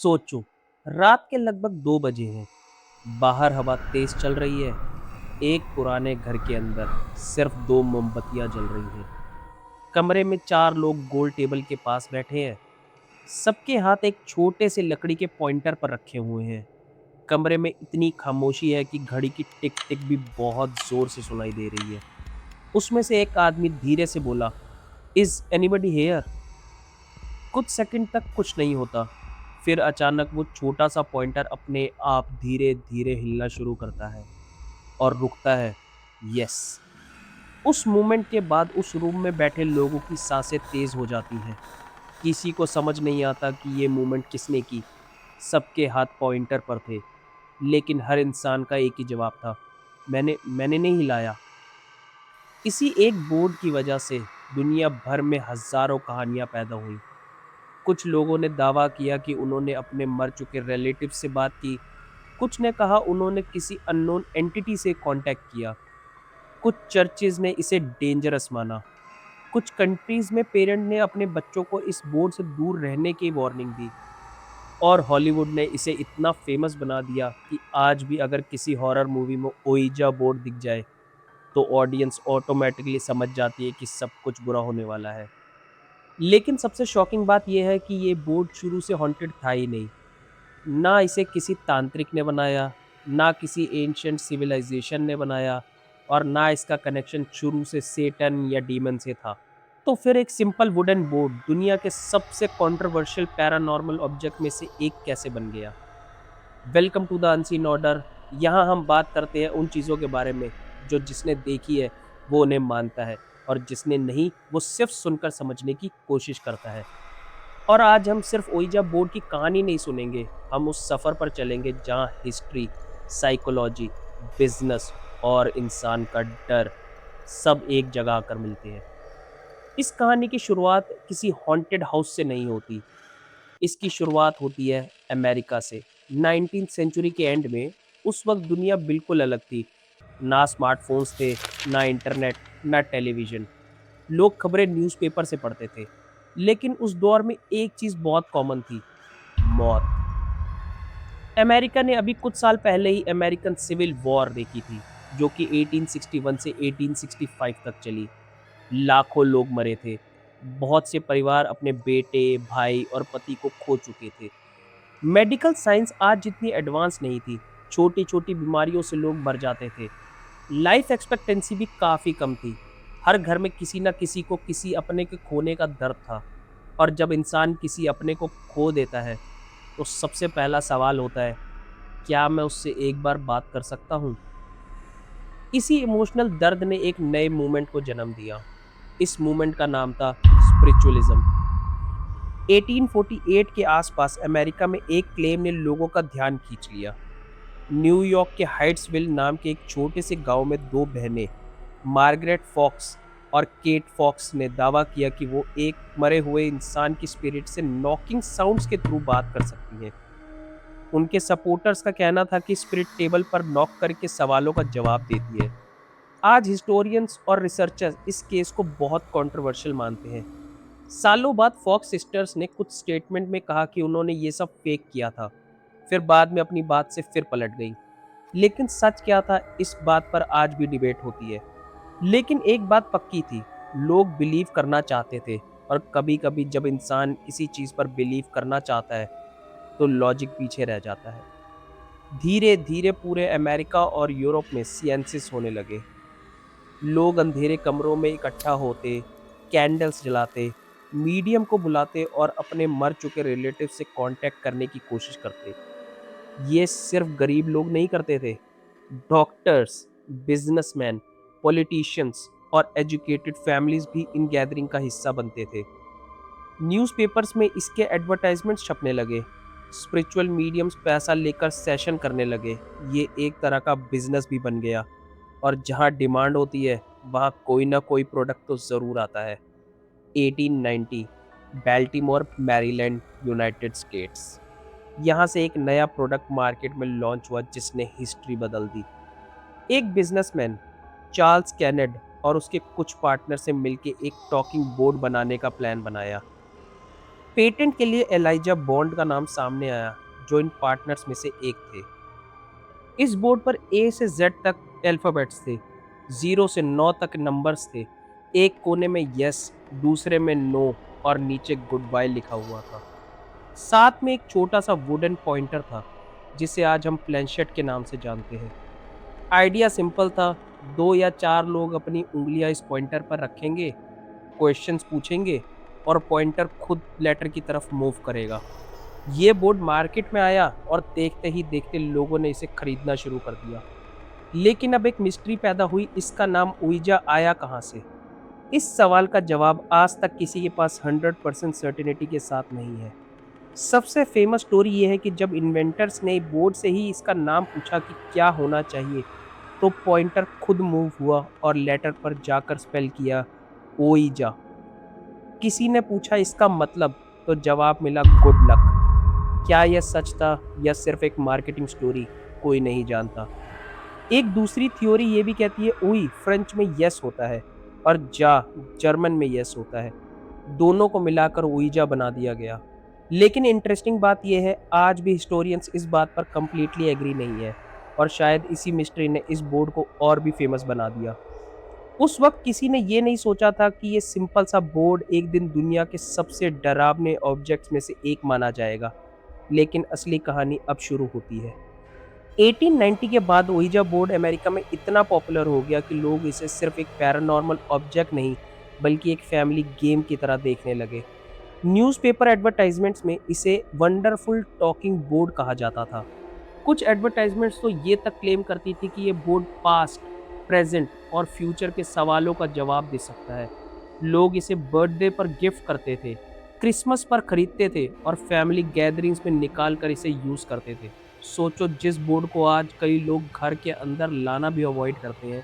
सोचो, रात के लगभग 2 बजे हैं। बाहर हवा तेज चल रही है। एक पुराने घर के अंदर सिर्फ 2 मोमबत्तियां जल रही हैं। कमरे में 4 लोग गोल टेबल के पास बैठे हैं। सबके हाथ एक छोटे से लकड़ी के पॉइंटर पर रखे हुए हैं। कमरे में इतनी खामोशी है कि घड़ी की टिक टिक भी बहुत जोर से सुनाई दे रही है। उसमें से एक आदमी धीरे से बोला, इज एनीबडी हेयर? कुछ सेकंड तक कुछ नहीं होता। फिर अचानक वो छोटा सा पॉइंटर अपने आप धीरे धीरे हिलना शुरू करता है और रुकता है। यस। उस मोमेंट के बाद उस रूम में बैठे लोगों की सांसें तेज हो जाती हैं। किसी को समझ नहीं आता कि ये मूवमेंट किसने की। सबके हाथ पॉइंटर पर थे, लेकिन हर इंसान का एक ही जवाब था, मैंने नहीं हिलाया। इसी एक बोर्ड की वजह से दुनिया भर में हजारों कहानियां पैदा हुई। कुछ लोगों ने दावा किया कि उन्होंने अपने मर चुके रिलेटिव से बात की। कुछ ने कहा उन्होंने किसी अननोन एंटिटी से कांटेक्ट किया। कुछ चर्चेज ने इसे डेंजरस माना। कुछ कंट्रीज में पेरेंट ने अपने बच्चों को इस बोर्ड से दूर रहने की वार्निंग दी। और हॉलीवुड ने इसे इतना फेमस बना दिया कि आज भी अगर किसी हॉरर मूवी में ओइजा बोर्ड दिख जाए तो ऑडियंस ऑटोमेटिकली समझ जाती है कि सब कुछ बुरा होने वाला है। लेकिन सबसे शॉकिंग बात यह है कि ये बोर्ड शुरू से हॉन्टेड था ही नहीं। ना इसे किसी तांत्रिक ने बनाया, ना किसी एंशिएंट सिविलाइजेशन ने बनाया, और ना इसका कनेक्शन शुरू से सेटन या डीमन से था। तो फिर एक सिंपल वुडन बोर्ड दुनिया के सबसे कंट्रोवर्शियल पैरानॉर्मल ऑब्जेक्ट में से एक कैसे बन गया? Welcome to the unseen order. यहाँ हम बात करते हैं उन चीज़ों के बारे में जो जिसने देखी है वो उन्हें मानता है, और जिसने नहीं वो सिर्फ सुनकर समझने की कोशिश करता है। और आज हम सिर्फ ओइजा बोर्ड की कहानी नहीं सुनेंगे, हम उस सफ़र पर चलेंगे जहाँ हिस्ट्री, साइकोलॉजी, बिजनेस और इंसान का डर सब एक जगह आकर मिलते हैं। इस कहानी की शुरुआत किसी हॉन्टेड हाउस से नहीं होती। इसकी शुरुआत होती है अमेरिका से। 19th सेंचुरी के एंड में उस वक्त दुनिया बिल्कुल अलग थी। ना स्मार्टफोन्स थे, ना इंटरनेट, ना टेलीविज़न। लोग खबरें न्यूज़पेपर से पढ़ते थे। लेकिन उस दौर में एक चीज़ बहुत कॉमन थी, मौत। अमेरिका ने अभी कुछ साल पहले ही अमेरिकन सिविल वॉर देखी थी, जो कि 1861 से 1865 तक चली। लाखों लोग मरे थे। बहुत से परिवार अपने बेटे, भाई और पति को खो चुके थे। मेडिकल साइंस आज जितनी एडवांस नहीं थी। छोटी-छोटी बीमारियों से लोग मर जाते थे। लाइफ एक्सपेक्टेंसी भी काफ़ी कम थी। हर घर में किसी न किसी को किसी अपने के खोने का दर्द था। और जब इंसान किसी अपने को खो देता है, तो सबसे पहला सवाल होता है, क्या मैं उससे एक बार बात कर सकता हूँ? इसी इमोशनल दर्द ने एक नए मूवमेंट को जन्म दिया। इस मूवमेंट का नाम था स्पिरिचुअलिज्म। 1848 के आसपास अमेरिका में एक क्लेम ने लोगों का ध्यान खींच लिया। न्यूयॉर्क के हाइट्सविल नाम के एक छोटे से गांव में 2 बहनें, मार्गरेट फॉक्स और केट फॉक्स ने दावा किया कि वो एक मरे हुए इंसान की स्पिरिट से नॉकिंग साउंड्स के थ्रू बात कर सकती हैं। उनके सपोर्टर्स का कहना था कि स्पिरिट टेबल पर नॉक करके सवालों का जवाब देती है। आज हिस्टोरियंस और रिसर्चर्स इस केस को बहुत कंट्रोवर्शियल मानते हैं। सालों बाद फॉक्स सिस्टर्स ने कुछ स्टेटमेंट में कहा कि उन्होंने ये सब फेक किया था, फिर बाद में अपनी बात से फिर पलट गई। लेकिन सच क्या था, इस बात पर आज भी डिबेट होती है। लेकिन एक बात पक्की थी, लोग बिलीव करना चाहते थे। और कभी-कभी जब इंसान किसी चीज़ पर बिलीव करना चाहता है, तो लॉजिक पीछे रह जाता है। धीरे-धीरे पूरे अमेरिका और यूरोप में सीएनसिस होने लगे। लोग अंधेरे कमरों में इकट्ठा होते, कैंडल्स जलाते, मीडियम को बुलाते और अपने मर चुके रिलेटिव से कांटेक्ट करने की कोशिश करते। ये सिर्फ गरीब लोग नहीं करते थे। डॉक्टर्स, बिजनेसमैन, पॉलिटिशियंस और एजुकेटेड फैमिलीज भी इन गैदरिंग का हिस्सा बनते थे। न्यूज़पेपर्स में इसके एडवर्टाइजमेंट्स छपने लगे। स्पिरिचुअल मीडियम्स पैसा लेकर सेशन करने लगे। ये एक तरह का बिजनेस भी बन गया। और जहाँ डिमांड होती है, वहाँ कोई ना कोई प्रोडक्ट तो ज़रूर आता है। 1890, बैल्टीमोर, मैरीलैंड, यूनाइटेड स्टेट्स। यहाँ से एक नया प्रोडक्ट मार्केट में लॉन्च हुआ जिसने हिस्ट्री बदल दी। एक बिजनेसमैन, चार्ल्स कैनेड, और उसके कुछ पार्टनर से मिलकर एक टॉकिंग बोर्ड बनाने का प्लान बनाया। पेटेंट के लिए एलाइजा बॉन्ड का नाम सामने आया, जो इन पार्टनर्स में से एक थे। इस बोर्ड पर ए से जेड तक अल्फ़ाबेट्स थे, 0 से 9 तक नंबर्स थे। एक कोने में यस, दूसरे में नो और नीचे गुड बाय लिखा हुआ था। साथ में एक छोटा सा वुडन पॉइंटर था, जिसे आज हम प्लेनशेट के नाम से जानते हैं। आइडिया सिंपल था, 2 या 4 लोग अपनी उँगलियां इस पॉइंटर पर रखेंगे, क्वेश्चंस पूछेंगे और पॉइंटर खुद लेटर की तरफ मूव करेगा। ये बोर्ड मार्केट में आया और देखते ही देखते लोगों ने इसे खरीदना शुरू कर दिया। लेकिन अब एक मिस्ट्री पैदा हुई, इसका नाम ओइजा आया कहाँ से? इस सवाल का जवाब आज तक किसी के पास 100% सर्टेनिटी के साथ नहीं है। सबसे फेमस स्टोरी ये है कि जब इन्वेंटर्स ने बोर्ड से ही इसका नाम पूछा कि क्या होना चाहिए, तो पॉइंटर खुद मूव हुआ और लेटर पर जाकर स्पेल किया ओइजा। किसी ने पूछा इसका मतलब, तो जवाब मिला गुड लक। क्या यह सच था या सिर्फ एक मार्केटिंग स्टोरी, कोई नहीं जानता। एक दूसरी थ्योरी ये भी कहती है ओई फ्रेंच में यस होता है और जा जर्मन में यस होता है, दोनों को मिलाकर ओइजा बना दिया गया। लेकिन इंटरेस्टिंग बात यह है, आज भी हिस्टोरियंस इस बात पर कंप्लीटली एग्री नहीं है और शायद इसी मिस्ट्री ने इस बोर्ड को और भी फेमस बना दिया। उस वक्त किसी ने ये नहीं सोचा था कि ये सिंपल सा बोर्ड एक दिन दुनिया के सबसे डरावने ऑब्जेक्ट्स में से एक माना जाएगा। लेकिन असली कहानी अब शुरू होती है। 1890 के बाद ओइजा बोर्ड अमेरिका में इतना पॉपुलर हो गया कि लोग इसे सिर्फ एक पैरानॉर्मल ऑब्जेक्ट नहीं, बल्कि एक फैमिली गेम की तरह देखने लगे। न्यूज़पेपर एडवर्टाइजमेंट्स में इसे वंडरफुल टॉकिंग बोर्ड कहा जाता था। कुछ एडवर्टाइजमेंट्स तो ये तक क्लेम करती थी कि ये बोर्ड पास्ट, प्रेजेंट और फ्यूचर के सवालों का जवाब दे सकता है। लोग इसे बर्थडे पर गिफ्ट करते थे, क्रिसमस पर खरीदते थे और फैमिली गैदरिंग्स में निकाल कर इसे यूज़ करते थे। सोचो, जिस बोर्ड को आज कई लोग घर के अंदर लाना भी अवॉइड करते हैं,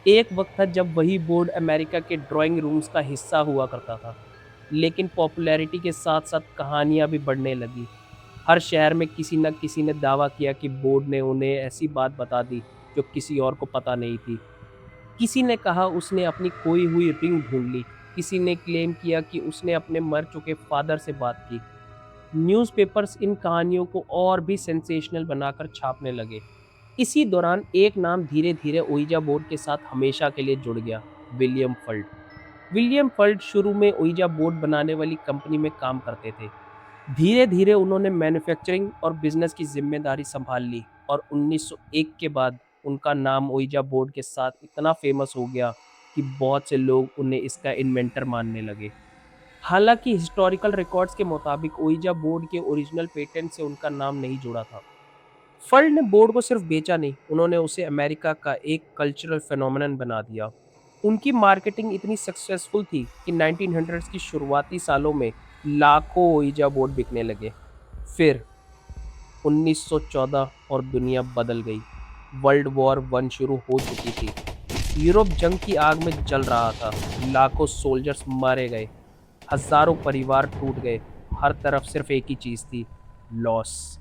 एक वक्त था जब वही बोर्ड अमेरिका के ड्राइंग रूम्स का हिस्सा हुआ करता था। लेकिन पॉपुलैरिटी के साथ साथ कहानियां भी बढ़ने लगी। हर शहर में किसी न किसी ने दावा किया कि बोर्ड ने उन्हें ऐसी बात बता दी जो किसी और को पता नहीं थी। किसी ने कहा उसने अपनी खोई हुई रिंग ढूंढ ली, किसी ने क्लेम किया कि उसने अपने मर चुके फादर से बात की। न्यूज़पेपर्स इन कहानियों को और भी सेंसेशनल बनाकर छापने लगे। इसी दौरान एक नाम धीरे धीरे ओइजा बोर्ड के साथ हमेशा के लिए जुड़ गया, विलियम फल्ट। विलियम फल्ट शुरू में ओइजा बोर्ड बनाने वाली कंपनी में काम करते थे। धीरे धीरे उन्होंने मैन्युफैक्चरिंग और बिजनेस की जिम्मेदारी संभाल ली और 1901 के बाद उनका नाम ओइजा बोर्ड के साथ इतना फेमस हो गया कि बहुत से लोग उन्हें इसका इन्वेंटर मानने लगे। हालांकि हिस्टोरिकल रिकॉर्ड्स के मुताबिक ओइजा बोर्ड के ओरिजिनल पेटेंट से उनका नाम नहीं जुड़ा था। फल्ट ने बोर्ड को सिर्फ बेचा नहीं, उन्होंने उसे अमेरिका का एक कल्चरल फेनोमेनन बना दिया। उनकी मार्केटिंग इतनी सक्सेसफुल थी कि 1900s की शुरुआती सालों में लाखों ओइजा बोर्ड बिकने लगे। फिर 1914 और दुनिया बदल गई। वर्ल्ड वॉर वन शुरू हो चुकी थी। यूरोप जंग की आग में जल रहा था। लाखों सोल्जर्स मारे गए, हजारों परिवार टूट गए। हर तरफ सिर्फ एक ही चीज़ थी, लॉस।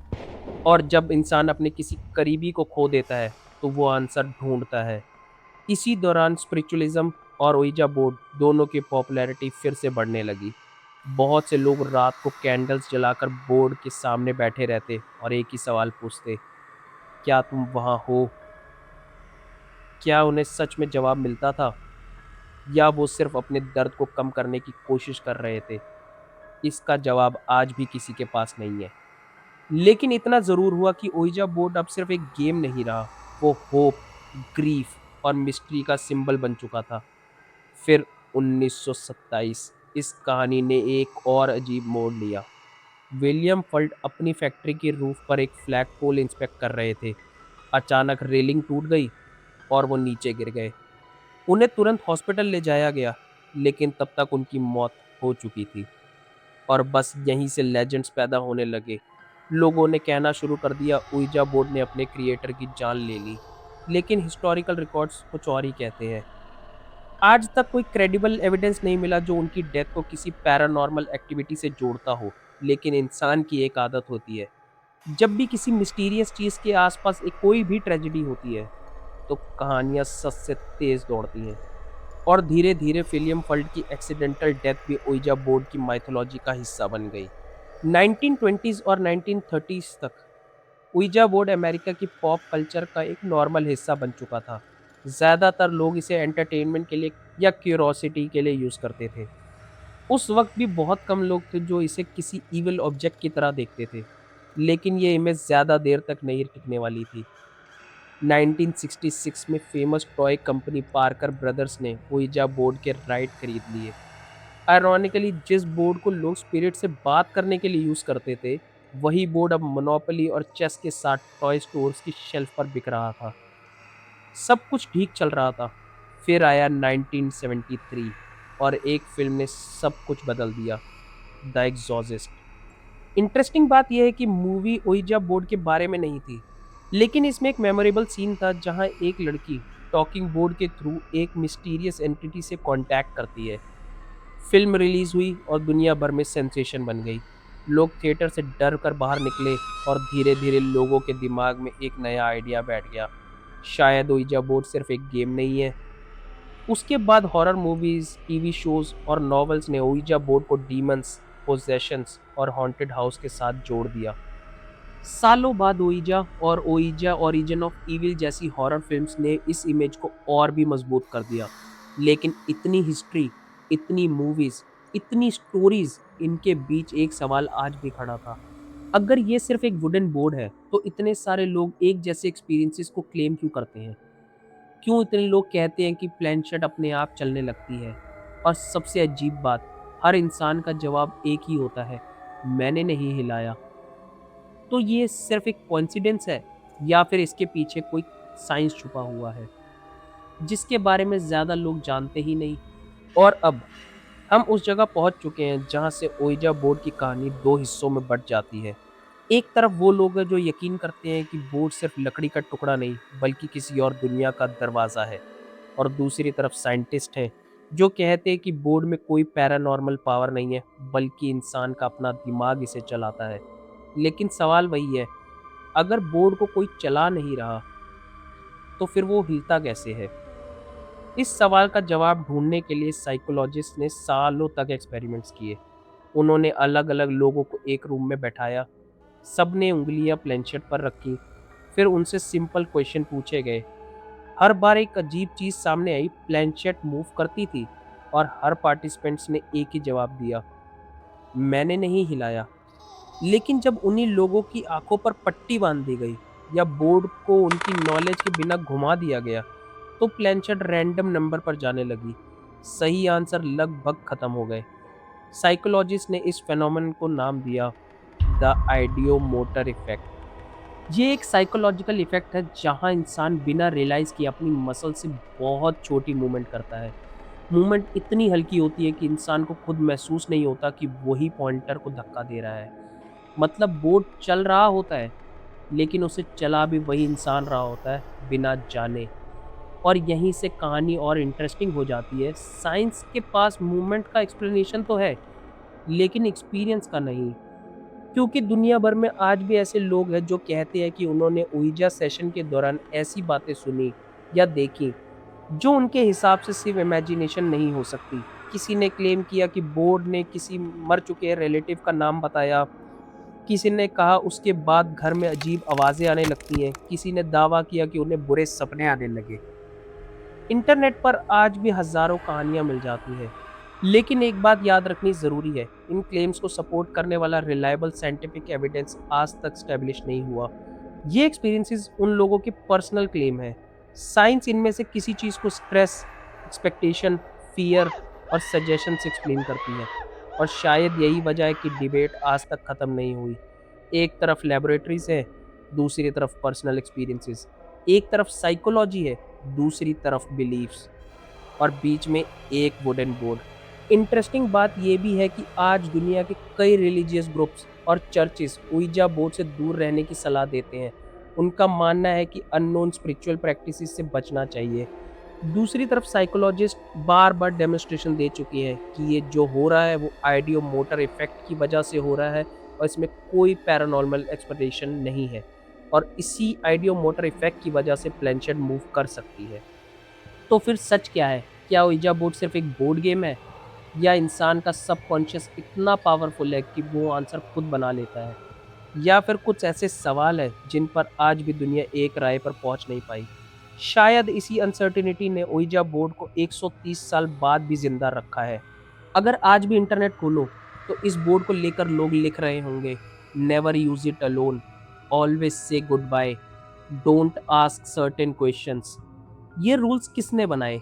और जब इंसान अपने किसी करीबी को खो देता है, तो वो आंसर ढूंढता है। इसी दौरान स्पिरिचुअलिज्म और ओइजा बोर्ड दोनों की पॉपुलैरिटी फिर से बढ़ने लगी। बहुत से लोग रात को कैंडल्स जलाकर बोर्ड के सामने बैठे रहते और एक ही सवाल पूछते, क्या तुम वहाँ हो? क्या उन्हें सच में जवाब मिलता था, या वो सिर्फ अपने दर्द को कम करने की कोशिश कर रहे थे? इसका जवाब आज भी किसी के पास नहीं है। लेकिन इतना ज़रूर हुआ कि ओइजा बोर्ड अब सिर्फ एक गेम नहीं रहा, वो होप, ग्रीफ और मिस्ट्री का सिंबल बन चुका था। फिर 1927 इस कहानी ने एक और अजीब मोड़ लिया। विलियम फल्ट अपनी फैक्ट्री की रूफ पर एक फ्लैग पोल इंस्पेक्ट कर रहे थे। अचानक रेलिंग टूट गई और वो नीचे गिर गए। उन्हें तुरंत हॉस्पिटल ले जाया गया, लेकिन तब तक उनकी मौत हो चुकी थी। और बस यहीं से लेजेंड्स पैदा होने लगे। लोगों ने कहना शुरू कर दिया ओइजा बोर्ड ने अपने क्रिएटर की जान ले ली। लेकिन हिस्टोरिकल रिकॉर्ड्स कुछ और ही कहते हैं। आज तक कोई क्रेडिबल एविडेंस नहीं मिला जो उनकी डेथ को किसी पैरानॉर्मल एक्टिविटी से जोड़ता हो। लेकिन इंसान की एक आदत होती है, जब भी किसी मिस्टीरियस चीज़ के आसपास एक कोई भी ट्रेजेडी होती है, तो कहानियाँ सच से तेज दौड़ती हैं। और धीरे धीरे फिलियम फल्ट की एक्सीडेंटल डेथ भी ओइजा बोर्ड की माइथोलॉजी का हिस्सा बन गई। 1920s और 1930s तक ouija बोर्ड अमेरिका की पॉप कल्चर का एक नॉर्मल हिस्सा बन चुका था। ज़्यादातर लोग इसे एंटरटेनमेंट के लिए या क्यूरोसिटी के लिए यूज़ करते थे। उस वक्त भी बहुत कम लोग थे जो इसे किसी इविल ऑब्जेक्ट की तरह देखते थे, लेकिन ये इमेज ज़्यादा देर तक नहीं टिकने वाली थी। 1966 में famous toy company Parker brothers ने ouija बोर्ड के राइट खरीद लिए। आयरॉनिकली जिस बोर्ड को लोग स्पिरिट से बात करने के लिए यूज करते थे, वही बोर्ड अब मोनोपोली और चेस के साथ टॉय स्टोर्स की शेल्फ पर बिक रहा था। सब कुछ ठीक चल रहा था। फिर आया 1973 और एक फिल्म ने सब कुछ बदल दिया, द एग्जॉर्सिस्ट। इंटरेस्टिंग बात यह है कि मूवी ओइजा बोर्ड के बारे में नहीं थी, लेकिन इसमें एक मेमोरेबल सीन था जहां एक लड़की टॉकिंग बोर्ड के थ्रू एक मिस्टीरियस एंटिटी से कांटेक्ट करती है। फिल्म रिलीज हुई और दुनिया भर में सेंसेशन बन गई। लोग थिएटर से डर कर बाहर निकले और धीरे धीरे लोगों के दिमाग में एक नया आइडिया बैठ गया, शायद ओइजा बोर्ड सिर्फ एक गेम नहीं है। उसके बाद हॉरर मूवीज, टीवी शोज और नॉवेल्स ने ओइजा बोर्ड को डीमंस, पोजेशंस और हॉन्टेड हाउस के साथ जोड़ दिया। सालों बाद ओइजा और ओइजा ओरिजिन ऑफ इविल जैसी हॉरर फिल्म्स ने इस इमेज को और भी मजबूत कर दिया। लेकिन इतनी हिस्ट्री, इतनी मूवीज, इतनी स्टोरीज, इनके बीच एक सवाल आज भी खड़ा था। अगर ये सिर्फ एक वुडन बोर्ड है, तो इतने सारे लोग एक जैसे एक्सपीरियंसेस को क्लेम क्यों करते हैं? क्यों इतने लोग कहते हैं कि प्लेनशट अपने आप चलने लगती है? और सबसे अजीब बात, हर इंसान का जवाब एक ही होता है, मैंने नहीं हिलाया। तो ये सिर्फ एक कोइंसिडेंस है या फिर इसके पीछे कोई साइंस छुपा हुआ है जिसके बारे में ज़्यादा लोग जानते ही नहीं? और अब हम उस जगह पहुंच चुके हैं जहां से ओइजा बोर्ड की कहानी दो हिस्सों में बट जाती है। एक तरफ वो लोग हैं जो यकीन करते हैं कि बोर्ड सिर्फ लकड़ी का टुकड़ा नहीं, बल्कि किसी और दुनिया का दरवाज़ा है। और दूसरी तरफ साइंटिस्ट हैं जो कहते हैं कि बोर्ड में कोई पैरानॉर्मल पावर नहीं है, बल्कि इंसान का अपना दिमाग इसे चलाता है। लेकिन सवाल वही है, अगर बोर्ड को कोई चला नहीं रहा, तो फिर वो हिलता कैसे है? इस सवाल का जवाब ढूंढने के लिए साइकोलॉजिस्ट ने सालों तक एक्सपेरिमेंट्स किए। उन्होंने अलग अलग लोगों को एक रूम में बैठाया, सबने उंगलियां प्लेनशेट पर रखी, फिर उनसे सिंपल क्वेश्चन पूछे गए। हर बार एक अजीब चीज सामने आई, प्लेनशेट मूव करती थी और हर पार्टिसिपेंट्स ने एक ही जवाब दिया, मैंने नहीं हिलाया। लेकिन जब उन्हीं लोगों की आंखों पर पट्टी बांध दी गई या बोर्ड को उनकी नॉलेज के बिना घुमा दिया गया, तो प्लेनचेट रैंडम नंबर पर जाने लगी। सही आंसर लगभग खत्म हो गए। साइकोलॉजिस्ट ने इस फेनोमेनन को नाम दिया द आइडियो मोटर इफेक्ट। ये एक साइकोलॉजिकल इफेक्ट है जहां इंसान बिना रियलाइज किए अपनी मसल से बहुत छोटी मूवमेंट करता है। मूवमेंट इतनी हल्की होती है कि इंसान को खुद महसूस नहीं होता कि वही पॉइंटर को धक्का दे रहा है। मतलब बोट चल रहा होता है, लेकिन उसे चला भी वही इंसान रहा होता है बिना जाने। और यहीं से कहानी और इंटरेस्टिंग हो जाती है। साइंस के पास मूवमेंट का एक्सप्लेनेशन तो है, लेकिन एक्सपीरियंस का नहीं। क्योंकि दुनिया भर में आज भी ऐसे लोग हैं जो कहते हैं कि उन्होंने ओइजा सेशन के दौरान ऐसी बातें सुनी या देखी जो उनके हिसाब से सिर्फ इमेजिनेशन नहीं हो सकती। किसी ने क्लेम किया कि बोर्ड ने किसी मर चुके रिलेटिव का नाम बताया, किसी ने कहा उसके बाद घर में अजीब आवाज़ें आने लगती हैं, किसी ने दावा किया कि उन्हें बुरे सपने आने लगे। इंटरनेट पर आज भी हज़ारों कहानियाँ मिल जाती हैं, लेकिन एक बात याद रखनी ज़रूरी है, इन क्लेम्स को सपोर्ट करने वाला रिलायबल साइंटिफिक एविडेंस आज तक स्टैब्लिश नहीं हुआ। ये एक्सपीरियंसेस उन लोगों के पर्सनल क्लेम है। साइंस इनमें से किसी चीज़ को स्ट्रेस, एक्सपेक्टेशन, फियर और सजेशन से एक्सप्लेन करती है। और शायद यही वजह है कि डिबेट आज तक ख़त्म नहीं हुई। एक तरफ लेबोरेटरीज है, दूसरी तरफ पर्सनल एक्सपीरियंसेस। एक तरफ साइकोलॉजी है, दूसरी तरफ बिलीफ्स, और बीच में एक वुडन बोर्ड। इंटरेस्टिंग बात यह भी है कि आज दुनिया के कई रिलीजियस ग्रुप्स और चर्चेस ouija बोर्ड से दूर रहने की सलाह देते हैं। उनका मानना है कि अननोन स्पिरिचुअल प्रैक्टिसेस से बचना चाहिए। दूसरी तरफ साइकोलॉजिस्ट बार बार डेमोन्स्ट्रेशन दे चुकी हैं कि ये जो हो रहा है वो आइडियो मोटर इफेक्ट की वजह से हो रहा है और इसमें कोई पैरानॉर्मल एक्सप्लेनेशन नहीं है, और इसी आइडियो मोटर इफेक्ट की वजह से प्लेनचेट मूव कर सकती है। तो फिर सच क्या है? क्या ओइजा बोर्ड सिर्फ एक बोर्ड गेम है, या इंसान का सबकॉन्शियस इतना पावरफुल है कि वो आंसर खुद बना लेता है, या फिर कुछ ऐसे सवाल है जिन पर आज भी दुनिया एक राय पर पहुंच नहीं पाई। शायद इसी अनसर्टिनिटी ने ओइजा बोर्ड को 130 साल बाद भी जिंदा रखा है। अगर आज भी इंटरनेट खोलो तो इस बोर्ड को लेकर लोग लिख रहे होंगे, never use it alone, always say good bye, don't ask certain questions. ये रूल्स किसने बनाए,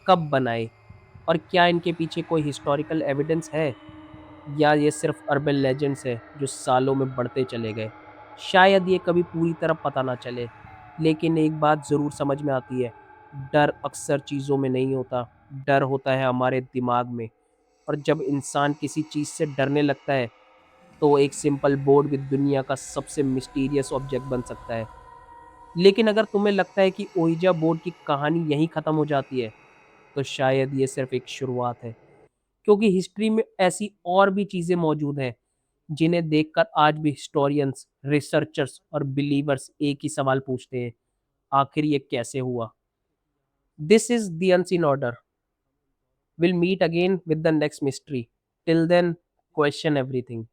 कब बनाए, और क्या इनके पीछे कोई हिस्टोरिकल एविडेंस है, या ये सिर्फ अर्बन लेजेंड्स है जो सालों में बढ़ते चले गए। शायद ये कभी पूरी तरह पता ना चले, लेकिन एक बात ज़रूर समझ में आती है, डर अक्सर चीज़ों में नहीं होता, डर होता है हमारे दिमाग में। और जब इंसान किसी चीज़ से डरने लगता है तो एक सिंपल बोर्ड भी दुनिया का सबसे मिस्टीरियस ऑब्जेक्ट बन सकता है। लेकिन अगर तुम्हें लगता है कि ओइजा बोर्ड की कहानी यहीं ख़त्म हो जाती है, तो शायद ये सिर्फ एक शुरुआत है, क्योंकि हिस्ट्री में ऐसी और भी चीज़ें मौजूद हैं जिन्हें देखकर आज भी हिस्टोरियंस, रिसर्चर्स और बिलीवर्स एक ही सवाल पूछते हैं, आखिर ये कैसे हुआ। This is the unseen order. Will meet again with the next mystery. Till then, question everything.